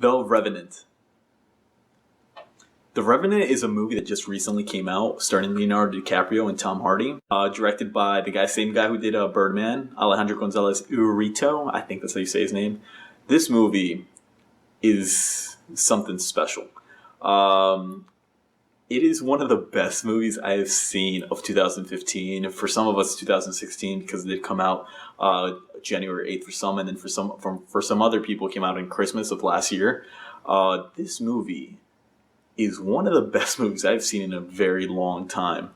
The Revenant. The Revenant is a movie that just recently came out, starring Leonardo DiCaprio and Tom Hardy. Directed by the same guy who did Birdman, Alejandro Gonzalez Urito. I think that's how you say his name. This movie is something special. It is one of the best movies I have seen of 2015. For some of us, 2016, because it did come out January 8th for some, and then for some other people, it came out in Christmas of last year. This movie is one of the best movies I've seen in a very long time.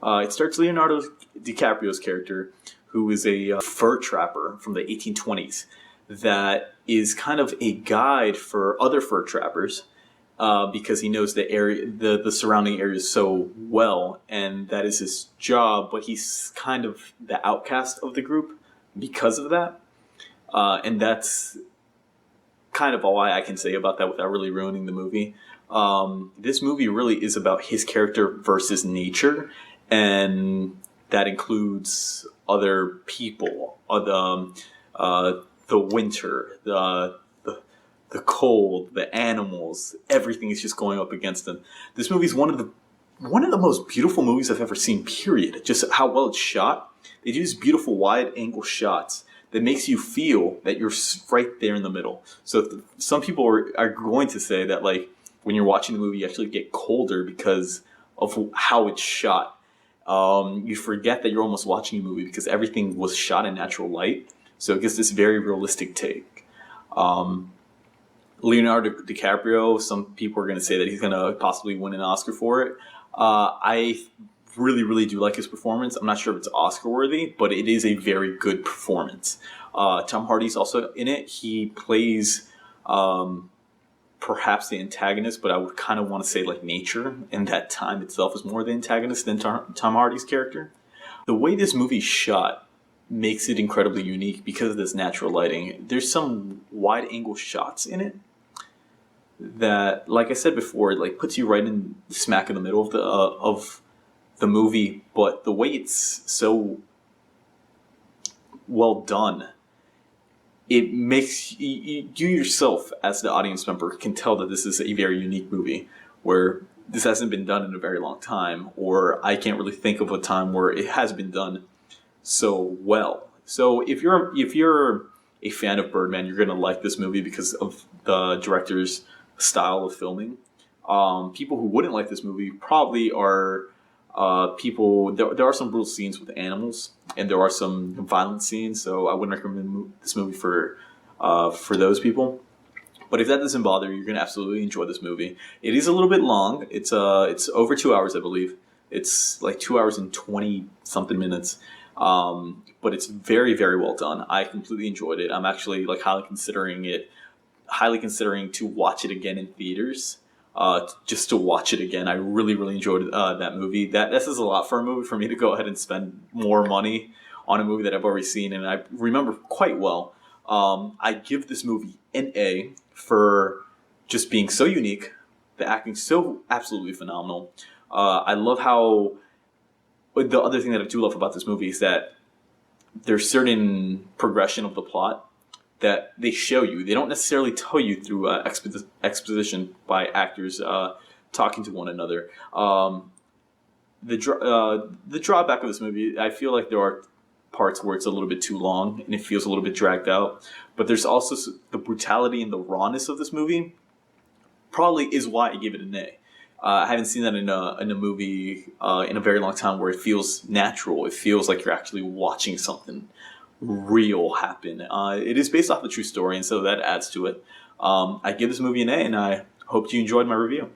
It starts Leonardo DiCaprio's character, who is a fur trapper from the 1820s that is kind of a guide for other fur trappers. Because he knows the area, the surrounding areas so well, and that is his job. But he's kind of the outcast of the group because of that, and that's kind of all I can say about that without really ruining the movie. This movie really is about his character versus nature, and that includes other people, the winter, the cold, the animals, everything is just going up against them. This movie is one of the most beautiful movies I've ever seen, period. Just how well it's shot. They do these beautiful wide angle shots that makes you feel that you're right there in the middle. So some people are going to say that, like, when you're watching the movie, you actually get colder because of how it's shot. You forget that you're almost watching a movie because everything was shot in natural light. So it gives this very realistic take. Leonardo DiCaprio, some people are going to say that he's going to possibly win an Oscar for it. I really, really do like his performance. I'm not sure if it's Oscar worthy, but it is a very good performance. Tom Hardy's also in it. He plays perhaps the antagonist, but I would kind of want to say like nature, and that time itself is more the antagonist than Tom Hardy's character. The way this movie's shot makes it incredibly unique because of this natural lighting. There's some wide angle shots in it that, like I said before, it like puts you right in smack in the middle of the movie. But the way it's so well done, it makes you yourself as the audience member can tell that this is a very unique movie where this hasn't been done in a very long time, or I can't really think of a time where it has been done so well. So if you're a fan of Birdman, you're gonna like this movie because of the director's style of filming. People who wouldn't like this movie probably are people. There are some brutal scenes with animals, and there are some violent scenes. So I wouldn't recommend this movie for those people. But if that doesn't bother you, you're gonna absolutely enjoy this movie. It is a little bit long. It's over 2 hours, I believe. It's like 2 hours and 20 something minutes. But it's very, very well done. I completely enjoyed it. I'm actually like highly considering to watch it again in theaters, just to watch it again. I really, really enjoyed that movie. This is a lot for a movie for me to go ahead and spend more money on a movie that I've already seen and I remember quite well. I give this movie an A for just being so unique, the acting so absolutely phenomenal. I love how. But the other thing that I do love about this movie is that there's certain progression of the plot that they show you. They don't necessarily tell you through exposition by actors talking to one another. The drawback of this movie, I feel like there are parts where it's a little bit too long and it feels a little bit dragged out. But there's also the brutality and the rawness of this movie probably is why I give it an A. I haven't seen that in a movie in a very long time where it feels natural. It feels like you're actually watching something real happen. It is based off a true story, and so that adds to it. I give this movie an A, and I hope you enjoyed my review.